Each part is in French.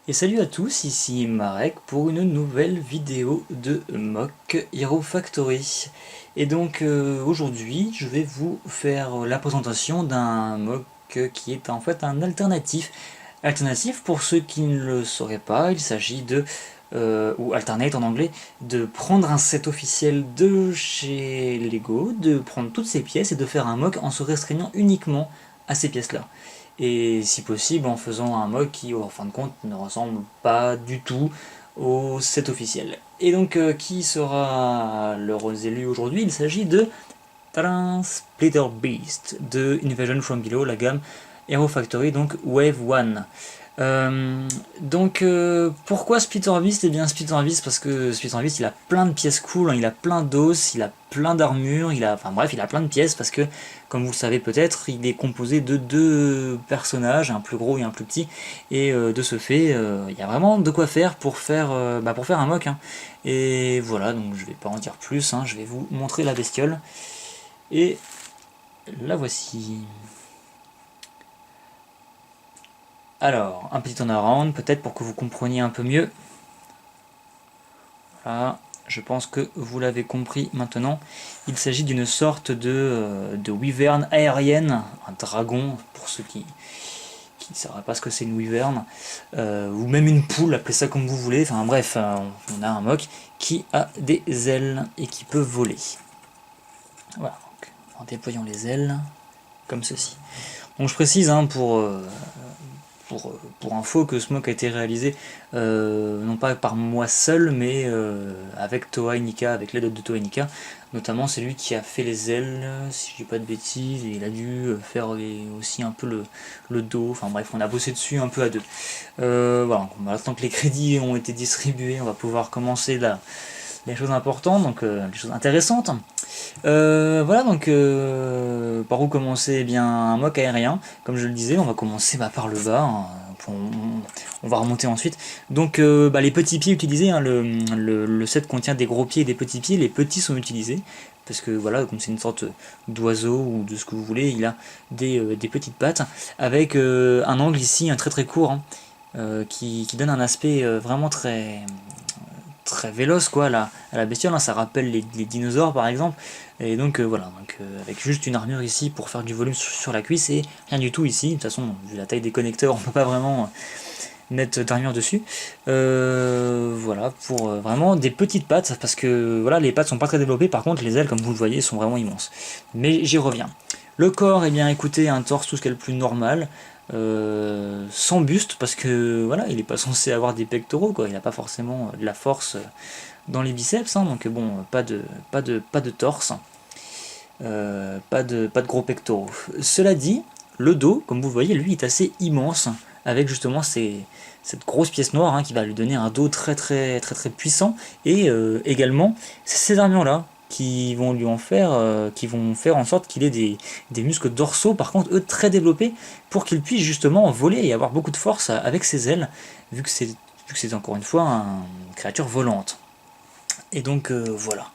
Et salut à tous, ici Marek pour une nouvelle vidéo de Mock Hero Factory. Et donc aujourd'hui je vais vous faire la présentation d'un mock qui est en fait un alternatif. Alternatif pour ceux qui ne le sauraient pas, il s'agit de, ou alternate en anglais, de prendre un set officiel de chez Lego, de prendre toutes ces pièces et de faire un mock en se restreignant uniquement à ces pièces-là. Et si possible en faisant un mock qui, en fin de compte, ne ressemble pas du tout au set officiel. Et donc, qui sera l'heureux élu aujourd'hui? Il s'agit de tadam, Splitter Beast de Invasion from Below, la gamme Hero Factory, donc Wave 1. Pourquoi Splitter Beast? Eh bien Splitter Beast parce que Splitter Beast il a plein de pièces cool, hein, il a plein d'os, il a plein d'armure, enfin bref, il a plein de pièces parce que, comme vous le savez peut-être, il est composé de deux personnages, un plus gros et un plus petit, et de ce fait, il y a vraiment de quoi faire pour faire un mock, hein. Et voilà, donc je vais pas en dire plus, hein, je vais vous montrer la bestiole, et la voici. Alors, un petit turnaround, peut-être pour que vous compreniez un peu mieux. Voilà, je pense que vous l'avez compris maintenant. Il s'agit d'une sorte de wyvern aérienne, un dragon, pour ceux qui ne sauraient pas ce que c'est une wyvern, ou même une poule, appelez ça comme vous voulez. Enfin bref, on a un mock qui a des ailes et qui peut voler. Voilà, donc, en déployant les ailes, comme ceci. Donc je précise, hein, pour info, que ce mock a été réalisé non pas par moi seul, mais avec Toei Nika, avec l'aide de Toei Nika. Notamment, c'est lui qui a fait les ailes, si je dis pas de bêtises, et il a dû faire aussi un peu le dos. Enfin bref, on a bossé dessus un peu à deux. Voilà, maintenant que les crédits ont été distribués, on va pouvoir commencer les choses importantes, donc les choses intéressantes. Voilà, donc par où commencer? Eh bien, un mock aérien, comme je le disais, on va commencer par le bas, hein, on va remonter ensuite. Donc les petits pieds utilisés, hein, le set contient des gros pieds et des petits pieds, les petits sont utilisés, parce que voilà, comme c'est une sorte d'oiseau ou de ce que vous voulez, il a des petites pattes, avec un angle ici, un très très court, hein, qui donne un aspect vraiment très véloce quoi à la bestiole, hein. Ça rappelle les dinosaures par exemple, et donc voilà, donc, avec juste une armure ici pour faire du volume sur la cuisse et rien du tout ici. De toute façon, vu la taille des connecteurs, on peut pas vraiment mettre d'armure dessus. Voilà, pour vraiment des petites pattes, parce que voilà, les pattes sont pas très développées, par contre les ailes, comme vous le voyez, sont vraiment immenses. Mais j'y reviens. Le corps, eh bien écoutez, un torse tout ce qu'il y a le plus normal, sans buste, parce que voilà, il est pas censé avoir des pectoraux, quoi. Il n'a pas forcément de la force dans les biceps, hein, donc bon, pas de torse, pas de gros pectoraux. Cela dit, le dos, comme vous le voyez, lui est assez immense, avec justement cette grosse pièce noire, hein, qui va lui donner un dos très puissant, et également ces armures là qui vont faire en sorte qu'il ait des muscles dorsaux, par contre eux très développés, pour qu'il puisse justement voler et avoir beaucoup de force avec ses ailes, vu que c'est encore une fois une créature volante. Et donc voilà.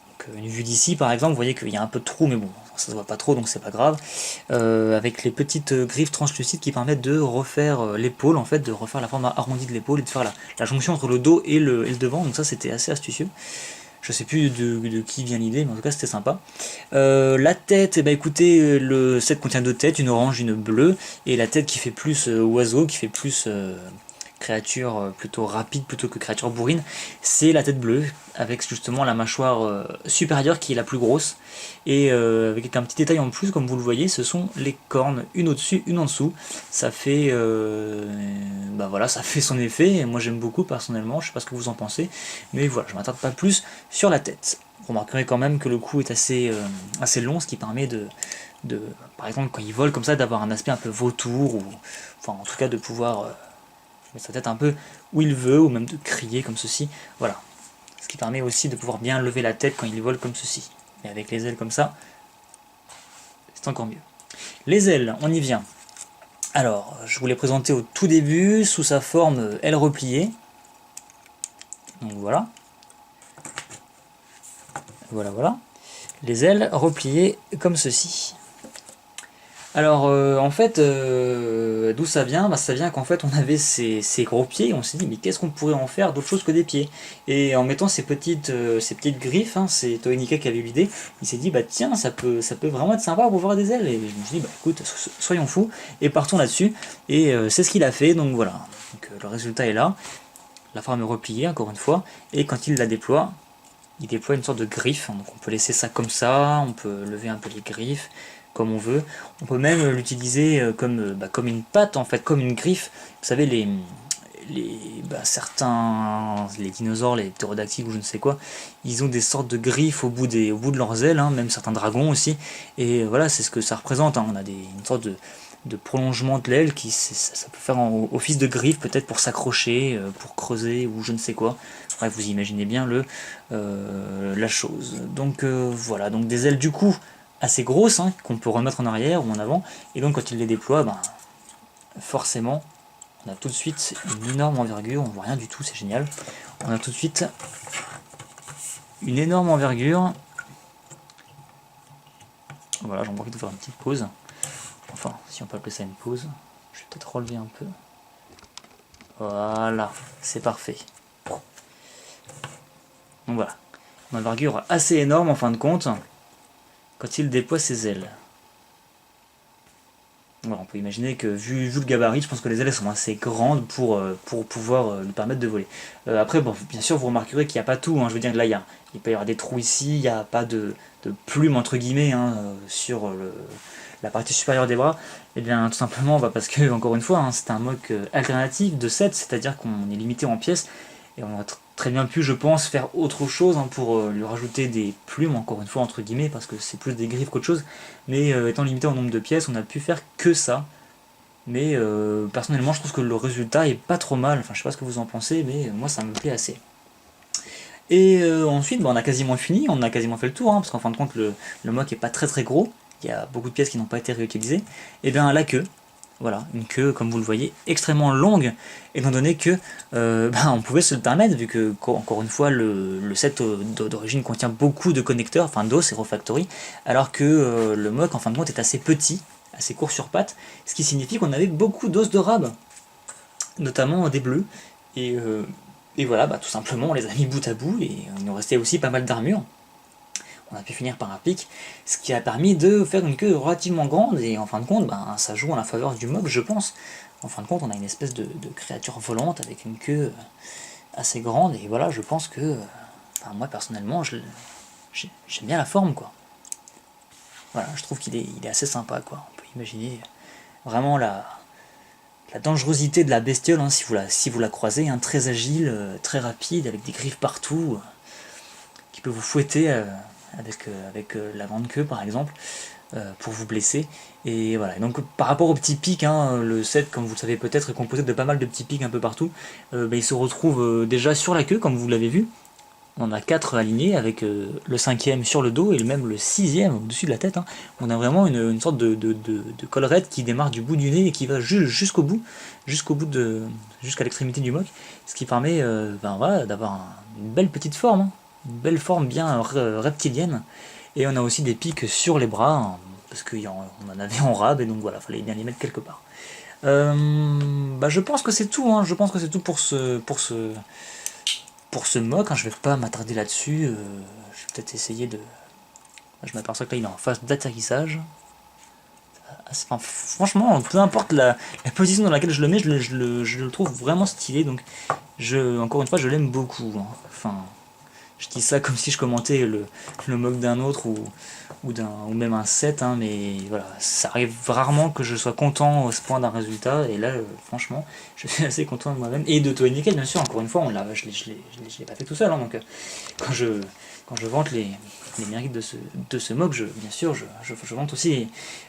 Donc, une vue d'ici par exemple, vous voyez qu'il y a un peu de trou, mais bon, ça se voit pas trop donc c'est pas grave. Avec les petites griffes translucides qui permettent de refaire l'épaule, en fait, de refaire la forme arrondie de l'épaule et de faire la jonction entre le dos et le devant, donc ça c'était assez astucieux. Je sais plus de qui vient l'idée, mais en tout cas c'était sympa. La tête, eh ben, écoutez, le set contient deux têtes, une orange, une bleue, et la tête qui fait plus oiseau, qui fait plus créature plutôt rapide plutôt que créature bourrine, c'est la tête bleue, avec justement la mâchoire supérieure qui est la plus grosse, et avec un petit détail en plus, comme vous le voyez, ce sont les cornes, une au-dessus, une en dessous. Ça fait, voilà, ça fait son effet, et moi j'aime beaucoup personnellement, je sais pas ce que vous en pensez, mais voilà, je m'attarde pas plus sur la tête. Vous remarquerez quand même que le cou est assez long, ce qui permet par exemple, quand il vole comme ça, d'avoir un aspect un peu vautour, ou enfin en tout cas de pouvoir mettre sa tête un peu où il veut, ou même de crier comme ceci. Voilà. Ce qui permet aussi de pouvoir bien lever la tête quand il vole comme ceci. Et avec les ailes comme ça, c'est encore mieux. Les ailes, on y vient. Alors, je vous l'ai présenté au tout début, sous sa forme aile repliée. Donc voilà. Voilà. Les ailes repliées comme ceci. Alors en fait, d'où ça vient? Bah, ça vient qu'en fait on avait ces gros pieds, on s'est dit mais qu'est-ce qu'on pourrait en faire d'autre chose que des pieds? Et en mettant ces petites griffes, hein, c'est Toenica qui avait eu l'idée, il s'est dit bah tiens ça peut vraiment être sympa pour voir des ailes. Et je me suis dit bah écoute soyons fous et partons là-dessus. Et c'est ce qu'il a fait, donc voilà. Donc le résultat est là, la forme est repliée encore une fois, et quand il la déploie, il déploie une sorte de griffe, donc on peut laisser ça comme ça, on peut lever un peu les griffes comme on veut, on peut même l'utiliser comme une patte en fait, comme une griffe. Vous savez certains, les dinosaures, les ptérodactyles ou je ne sais quoi, ils ont des sortes de griffes au bout de leurs ailes, hein, même certains dragons aussi, et voilà c'est ce que ça représente, hein. On a une sorte de prolongement de l'aile qui ça peut faire office de griffe peut-être pour s'accrocher, pour creuser ou je ne sais quoi. Bref, vous imaginez bien la chose. Donc voilà, donc des ailes du coup assez grosses, hein, qu'on peut remettre en arrière ou en avant, et donc quand il les déploie, ben, forcément on a tout de suite une énorme envergure, on voit rien du tout, c'est génial. On a tout de suite une énorme envergure. Voilà, j'en profite de faire une petite pause. Enfin, si on peut appeler ça une pause. Je vais peut-être relever un peu. Voilà, c'est parfait. Donc voilà, une envergure assez énorme en fin de compte, quand il déploie ses ailes. Voilà, on peut imaginer que vu le gabarit, je pense que les ailes sont assez grandes pour pouvoir lui permettre de voler. Après, bon, bien sûr, vous remarquerez qu'il n'y a pas tout, hein. Je veux dire que là, il peut y avoir des trous ici, il n'y a pas de plume entre guillemets, hein, sur la partie supérieure des bras. Et bien tout simplement parce que, encore une fois, hein, c'est un mock alternatif de 7, c'est-à-dire qu'on est limité en pièces, et on a très bien pu, je pense, faire autre chose, hein, pour lui rajouter des plumes, encore une fois, entre guillemets, parce que c'est plus des griffes qu'autre chose. Mais étant limité en nombre de pièces, on a pu faire que ça. Mais personnellement, je trouve que le résultat est pas trop mal. Enfin, je sais pas ce que vous en pensez, mais moi, ça me plaît assez. Et ensuite, on a quasiment fini, on a quasiment fait le tour, hein, parce qu'en fin de compte, le mock est pas très très gros. Il y a beaucoup de pièces qui n'ont pas été réutilisées. Et bien, la queue, voilà, une queue, comme vous le voyez, extrêmement longue, étant donné que on pouvait se le permettre, vu que, encore une fois, le set d'origine contient beaucoup de connecteurs, enfin d'os et refactory, alors que le mock, en fin de compte, est assez petit, assez court sur pattes, ce qui signifie qu'on avait beaucoup d'os de rab, notamment des bleus, et, euh, et voilà, tout simplement, on les a mis bout à bout, et il nous restait aussi pas mal d'armure. On a pu finir par un pic, ce qui a permis de faire une queue relativement grande, et en fin de compte, ça joue en la faveur du mob, je pense. En fin de compte, on a une espèce de créature volante avec une queue assez grande, et voilà, je pense que, moi personnellement, j'aime bien la forme, quoi. Voilà, je trouve il est assez sympa, quoi. On peut imaginer vraiment la dangerosité de la bestiole, hein, si vous la croisez, hein, très agile, très rapide, avec des griffes partout, qui peut vous fouetter avec la grande queue par exemple, pour vous blesser. Et voilà. Et donc par rapport aux petits pics, hein, le set, comme vous le savez peut-être, est composé de pas mal de petits pics un peu partout. Il se retrouve déjà sur la queue, comme vous l'avez vu. On a 4 alignés avec le cinquième sur le dos et même le sixième au-dessus de la tête, hein. On a vraiment une sorte de collerette qui démarre du bout du nez et qui va jusqu'au bout, jusqu'à l'extrémité du mock, ce qui permet voilà, d'avoir une belle petite forme, hein. Une belle forme bien reptilienne. Et on a aussi des pics sur les bras, hein, parce qu'on en avait en rab, et donc voilà, fallait bien les mettre quelque part. Je pense que c'est tout, hein. Je pense que c'est tout pour ce mock, hein. Je vais pas m'attarder là-dessus. Je vais peut-être essayer de. Je m'aperçois que là il est en phase d'atterrissage. Enfin, franchement, peu importe la position dans laquelle je le mets, je le trouve vraiment stylé. Donc, encore une fois, je l'aime beaucoup, hein. Enfin, je dis ça comme si je commentais le mock d'un autre ou même un set, hein, mais voilà, ça arrive rarement que je sois content au ce point d'un résultat, et là, franchement, je suis assez content de moi-même. Et de Toei Nickel, bien sûr, encore une fois, je l'ai pas fait tout seul, hein, donc quand je vante les mérites de ce mock, bien sûr, je vante aussi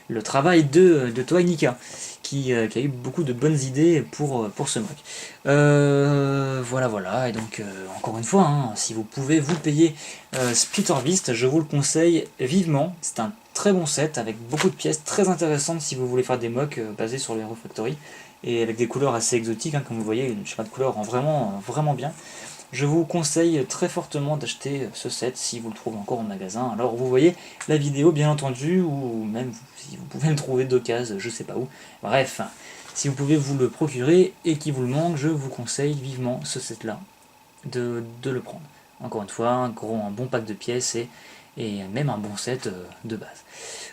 le travail de Toei Nika, qui a eu beaucoup de bonnes idées pour ce mock. Voilà, et donc encore une fois, hein, si vous pouvez vous payer Splitter Beast, je vous le conseille vivement. C'est un très bon set avec beaucoup de pièces très intéressantes si vous voulez faire des mocks basés sur les Refactory et avec des couleurs assez exotiques, hein, comme vous voyez, une schéma de couleurs rend vraiment bien. Je vous conseille très fortement d'acheter ce set si vous le trouvez encore en magasin. Alors vous voyez la vidéo bien entendu, ou même si vous pouvez le trouver d'occasion, je sais pas où. Bref, si vous pouvez vous le procurer et qu'il vous le manque, je vous conseille vivement ce set là de le prendre. Encore une fois, un bon pack de pièces et même un bon set de base.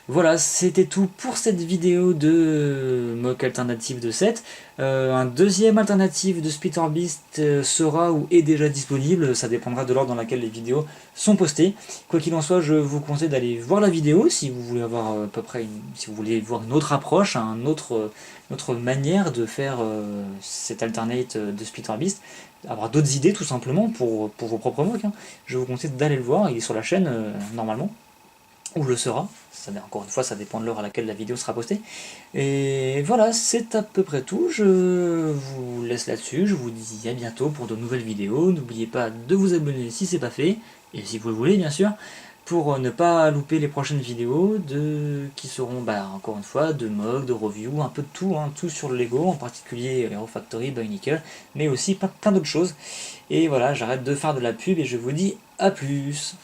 Voilà, c'était tout pour cette vidéo de mock alternative de set. Un deuxième alternative de Splitter Beast sera ou est déjà disponible, ça dépendra de l'ordre dans lequel les vidéos sont postées. Quoi qu'il en soit, je vous conseille d'aller voir la vidéo si vous voulez avoir à peu près si vous voulez voir une autre approche, une autre manière de faire cet alternate de Splitter Beast, avoir d'autres idées tout simplement pour vos propres mocks. Je vous conseille d'aller le voir, il est sur la chaîne normalement, ou le sera. Encore une fois, ça dépend de l'heure à laquelle la vidéo sera postée. Et voilà, c'est à peu près tout. Je vous laisse là-dessus. Je vous dis à bientôt pour de nouvelles vidéos. N'oubliez pas de vous abonner si c'est pas fait, et si vous le voulez bien sûr, pour ne pas louper les prochaines vidéos qui seront, encore une fois, de mocks, de reviews, un peu de tout, tout sur le Lego, en particulier Hero Factory, Nickel, mais aussi plein d'autres choses. Et voilà, j'arrête de faire de la pub et je vous dis à plus.